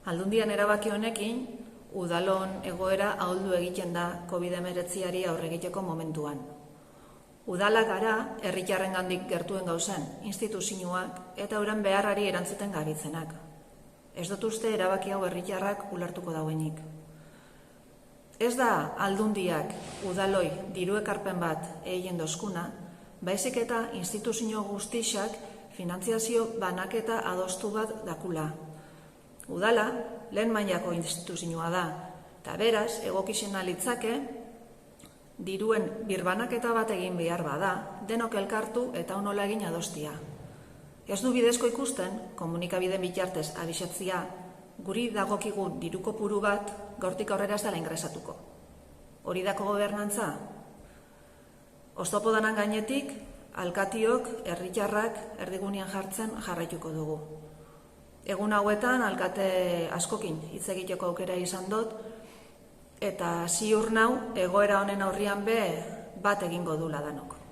Aldundian erabaki honekin, udalon egoera ahuldu egiten da COVID-19 aurre egiteko momentuan. Udalak gara, herritarrengandik gertuen gauzen, instituzioak eta euren beharrari erantzuten gabiltzenak. Ez dut uste erabaki hau herritarrak ulertuko dauenik. Ez da aldundiak udaloi diru ekarpen bat egin dozkuna, baizik eta instituzio guztixak finantziazio banaketa adostu bat dakula. Udala, lehen mailako instituzioa da, eta beraz, egokizena litzake, diruen birbanaketa bat egin behar bada, denok elkartu eta onola egin adostia. Ez du bidezko ikusten, komunikabideen bitartez abisatzia, guri dagokigun diru kopuru bat gaurtik aurrera ez dela ingresatuko. Hori dako gobernantza? Oztopo danan gainetik, alkatiok, herritarrak erdigunean jartzen jarraituko dugu. Egun hauetan, alkate askokin hitz egiteko aukera izan dut, eta ziur nau egoera honen aurrian be bat egingo dula danok.